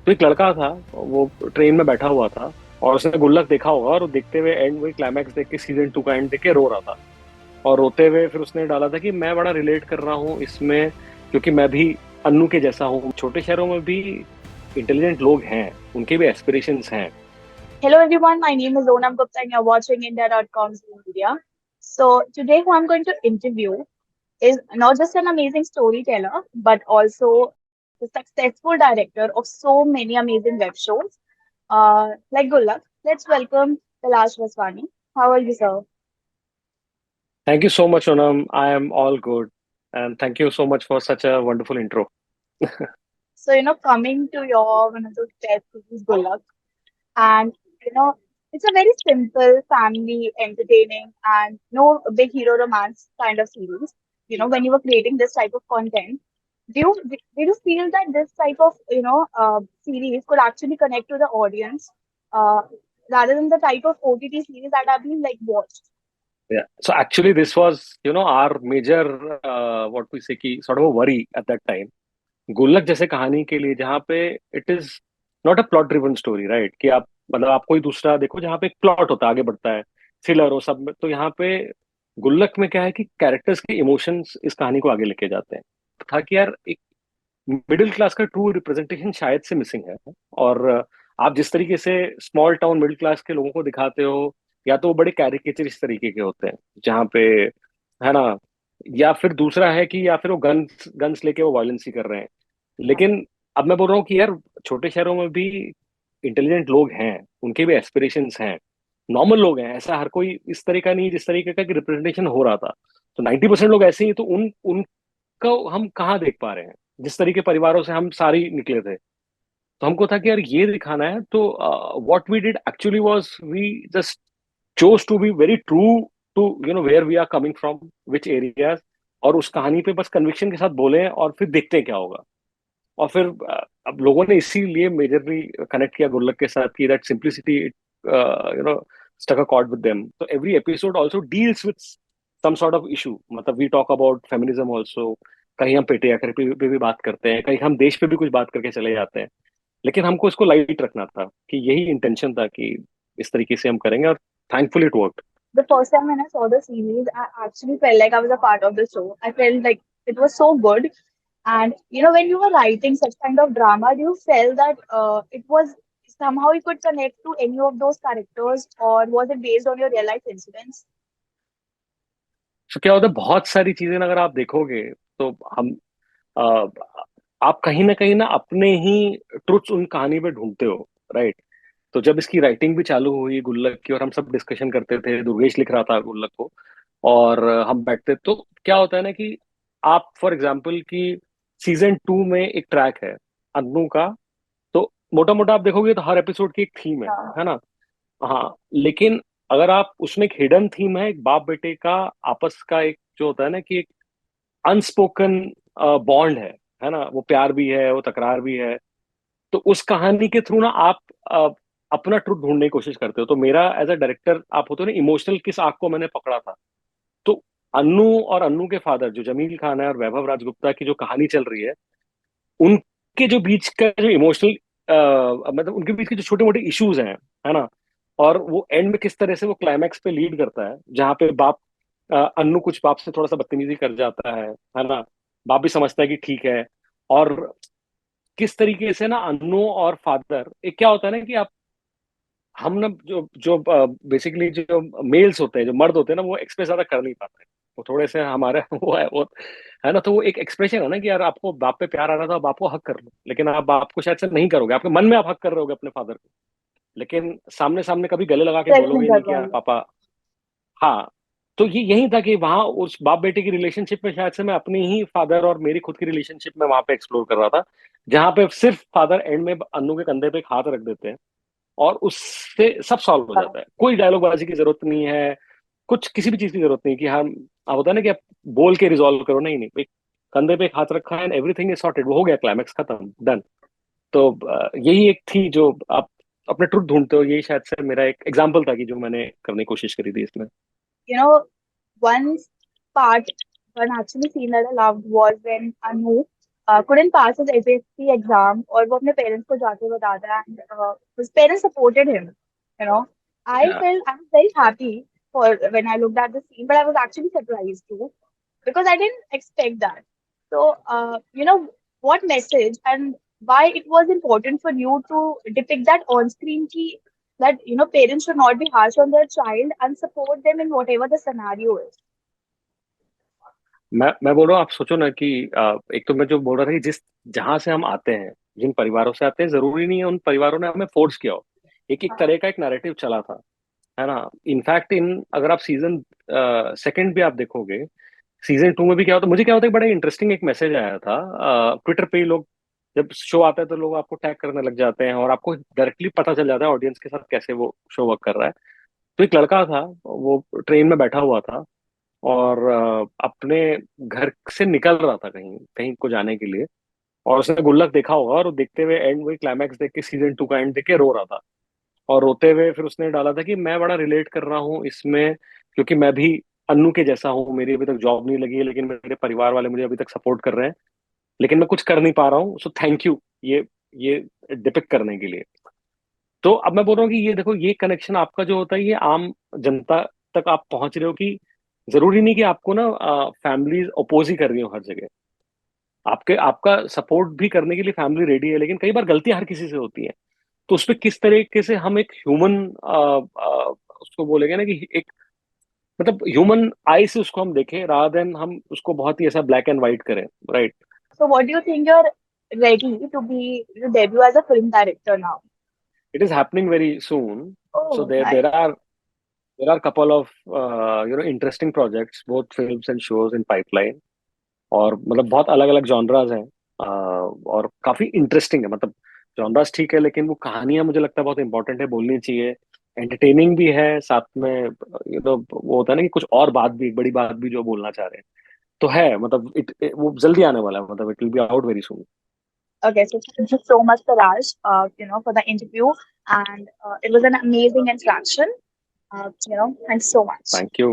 तो एक लड़का था, वो ट्रेन में बैठा हुआ था और उसने गुल्लक देखा होगा, और वो देखते हुए एंड वही क्लाइमैक्स देख के, सीजन 2 का एंड देख के रो रहा था। और रोते हुए फिर उसने डाला था कि मैं बड़ा रिलेट कर रहा हूँ इसमें, क्योंकि मैं भी अन्नू के जैसा हूँ। छोटे शहरों में भी इंटेलिजेंट लोग हैं, उनके भी एस्पिरेशंस हैं। Hello everyone, my name is Onam Gupta and you're watching India.com's media. So today who I'm going to interview is not just an amazing storyteller, but also the successful director of so many amazing web shows. Like Gulak, let's welcome Kailash Vaswani. How are you, sir? Thank you so much Onam, I am all good, and thank you so much for such a wonderful intro. So, coming to your one of the best series, Gulak, and it's a very simple, family, entertaining, and no big hero romance kind of series. When you were creating this type of content, did you feel that this type of series could actually connect to the audience uh, rather than the type of OTT series that have been like watched? Yeah. So actually, this was, our major, what we say, ki sort of a worry at that time. गुल्लक जैसे कहानी के लिए, जहाँ पे it is not a plot driven story, right? कि आप मतलब आप कोई दूसरा देखो जहाँ पे एक प्लॉट होता है, आगे बढ़ता है, थ्रिलर हो सब में। तो यहाँ पे गुल्लक में क्या है कि कैरेक्टर्स के इमोशंस इस कहानी को आगे लेके जाते हैं। था कि यार एक मिडिल क्लास का ट्रू रिप्रेजेंटेशन शायद से मिसिंग है। और आप जिस तरीके से स्मॉल टाउन मिडिल क्लास के लोगों को दिखाते हो, या तो वो बड़े कैरिकेचर इस तरीके के होते हैं, जहाँ पे, है ना, या फिर दूसरा है कि या फिर वो गन्स गन्स लेके वो वायलेंस ही कर रहे हैं। लेकिन अब मैं बोल रहा हूँ कि यार छोटे शहरों में भी इंटेलिजेंट लोग हैं, उनके भी एस्पिरेशंस हैं, नॉर्मल लोग हैं। ऐसा हर कोई इस तरह का नहीं जिस तरीके का रिप्रेजेंटेशन हो रहा था। तो 90% लोग ऐसे ही हैं, तो उन उनको हम कहाँ देख पा रहे हैं? जिस तरीके परिवारों से हम सारे ही निकले थे, तो हमको था कि यार ये दिखाना है। तो what we did actually was we just chose to be very true to where we are coming from, which areas, और उस कहानी पे बस कन्विक्शन के साथ बोले, और फिर देखते हैं क्या होगा। और फिर अब लोगों ने इसीलिए मेजरली कनेक्ट किया गुल्लक के साथ, कि that simplicity stuck a chord with them. तो every episode also deals with some sort of issue, मतलब we talk about feminism also. कहीं हम पेट्रियार्की पे भी बात करते हैं, कहीं हम देश पे भी कुछ बात करके चले जाते हैं। लेकिन हमको इसको लाइट रखना था, कि यही इंटेंशन था कि इस तरीके से हम करेंगे, और thankfully it worked. The first time when I saw the series, I actually felt like I was a part of the show. I felt like it was so good. And when you were writing such kind of drama, do you felt that it was somehow you could connect to any of those characters, or was it based on your real life incidents? तो क्या होता है, बहुत सारी चीजें ना अगर आप देखोगे, तो हम अ, आप कहीं ना अपने ही ट्रुथ्स उन कहानी पे ढूंढते हो, राइट? तो जब इसकी राइटिंग भी चालू हुई गुल्लक की, और हम सब डिस्कशन करते थे, दुर्गेश लिख रहा था गुल्लक को, और हम बैठते, तो क्या होता है ना कि आप फॉर एग्जाम्पल कि सीजन 2 में एक ट्रैक है अन्नू का। तो मोटा मोटा आप देखोगे तो हर एपिसोड की एक थीम Yeah. है ना? हाँ। लेकिन अगर आप उसमें एक हिडन थीम है, एक बाप बेटे का आपस का एक जो होता है ना, कि एक अनस्पोकन बॉन्ड है ना? वो प्यार भी है, वो तकरार भी है। तो उस कहानी के थ्रू ना आप अ, अपना ट्रुथ ढूंढने की कोशिश करते हो। तो मेरा एज अ डायरेक्टर, आप होते हो ना, इमोशनल किस आग को मैंने पकड़ा था। तो अन्नू और अन्नू के फादर जो जमील खान है, और वैभव राजगुप्ता की जो कहानी चल रही है, उनके जो बीच का जो इमोशनल, मतलब उनके बीच के जो छोटे मोटे इश्यूज हैं, है ना? और वो एंड में किस तरह से वो क्लाइमैक्स पे लीड करता है, जहाँ पे बाप, अन्नू कुछ बाप से थोड़ा सा बदतमीजी कर जाता है ना? बाप भी समझता है कि ठीक है। और किस तरीके से ना अन्नू और फादर, एक क्या होता है ना कि आप, हम ना जो जो बेसिकली जो मेल्स होते हैं, जो मर्द होते हैं ना, वो एक्सप्रेस ज्यादा कर नहीं पाते। वो थोड़े से हमारे वो है ना? तो वो एक एक्सप्रेशन है ना कि यार आपको बाप पे प्यार आ रहा था, आप बाप को हक कर लो, लेकिन आप बाप को शायद से नहीं करोगे, आपके मन में आप हक कर रहे होगे अपने फादर को, लेकिन सामने सामने कभी गले लगा के Express नहीं बोलोगे कर नहीं कि यार पाएंगे. पापा। हाँ। तो ये यही था कि वहां उस बाप बेटे की रिलेशनशिप में शायद से मैं अपनी ही फादर और मेरी खुद की रिलेशनशिप में वहां पे एक्सप्लोर कर रहा था, जहां पे सिर्फ फादर एंड में अन्नू के कंधे पे एक हाथ रख देते हैं, और उससे सब सॉल्व हो जाता है। कोई डायलॉग बाजी की जरूरत नहीं है, कुछ किसी भी चीज की जरूरत नहीं कि हम, आप होता है ना कि आप बोल के रिजॉल्व करो, नहीं नहीं, एक कंधे पे एक हाथ रखा है एंड एवरीथिंग इज सॉर्टेड, वो हो गया, क्लाइमैक्स खत्म, डन। तो यही एक थी जो आप अपने ट्रुथ ढूंढते हो, यही शायद से मेरा एक एग्जाम्पल था कि जो मैंने करने की कोशिश करी थी इसमें। You know, one part, one actually scene that I loved was when Anu couldn't pass his SSC exam, और वो अपने parents को जाके बताता है, and his parents supported him. You know, Yeah. I was very happy for when I looked at the scene, but I was actually surprised too because I didn't expect that. So, what message and why it was important for you to depict that on screen key that parents should not be harsh on their child and support them in whatever the scenario is. मैं बोल रहा हूँ, आप सोचो ना कि एक तो मैं जो बोल रहा था कि जिस जहां से हम आते हैं, जिन परिवारों से आते हैं, जरूरी नहीं है उन परिवारों ने हमें फोर्स किया हो। एक एक तरह का एक नैरेटिव चला था, है ना। इनफैक्ट अगर आप सीजन सेकंड भी आप देखोगे, सीजन 2 में भी क्या होता है, मुझे क्या होता है, बड़ा इंटरेस्टिंग एक मैसेज आया था। ट्विटर पे ही लोग, जब शो आता है तो लोग आपको टैग करने लग जाते हैं और आपको डायरेक्टली पता चल जाता है ऑडियंस के साथ कैसे वो शो वर्क कर रहा है। तो एक लड़का था, वो ट्रेन में बैठा हुआ था और अपने घर से निकल रहा था कहीं कहीं को जाने के लिए, और उसने गुल्लक देखा होगा और वो देखते हुए एंड, वही क्लाइमैक्स देख के, सीजन 2 का एंड देख के रो रहा था। और रोते हुए फिर उसने डाला था कि मैं बड़ा रिलेट कर रहा हूँ इसमें, क्योंकि मैं भी अन्नू के जैसा हूँ, मेरी अभी तक जॉब नहीं लगी है, लेकिन मेरे परिवार वाले मुझे अभी तक सपोर्ट कर रहे हैं, लेकिन मैं कुछ कर नहीं पा रहा हूँ, सो थैंक यू ये डिपिक्ट करने के लिए। तो अब मैं बोल रहा हूँ कि ये देखो, ये कनेक्शन आपका जो होता है, ये आम जनता तक आप पहुंच रहे हो कि जरूरी नहीं कि आपको ना फैमिलीज अपोज ही कर रही हो हर जगह। आपके आपका सपोर्ट भी करने के लिए फैमिली रेडी है, लेकिन कई बार गलतियां हर किसी से होती हैं। तो उसपे किस तरीके से हम एक ह्यूमन, उसको बोलेंगे ना कि एक, मतलब ह्यूमन आई से उसको हम देखें, रादर देन हम उसको बहुत ही ऐसा ब्लैक एंड व्हाइट करें, right. So, what do you think you're ready to debut as a film director now? It is happening very soon. So Oh, there nice. There are there are couple of interesting projects, both films and shows in pipeline. और मतलब बहुत अलग अलग genres हैं, और काफी interesting है। मतलब जॉनराज ठीक है, लेकिन वो कहानियां मुझे लगता है बहुत इंपॉर्टेंट है, बोलनी चाहिए। एंटरटेनिंग भी है साथ में, वो होता है ना कि कुछ और बात भी, एक बड़ी बात भी जो बोलना चाह रहे हैं। तो है, मतलब वो जल्दी आने वाला है, मतलब it will be out very soon. Okay, so thank you so much, Taraj, for the interview, and it was an amazing interaction. Thanks so much. Thank you.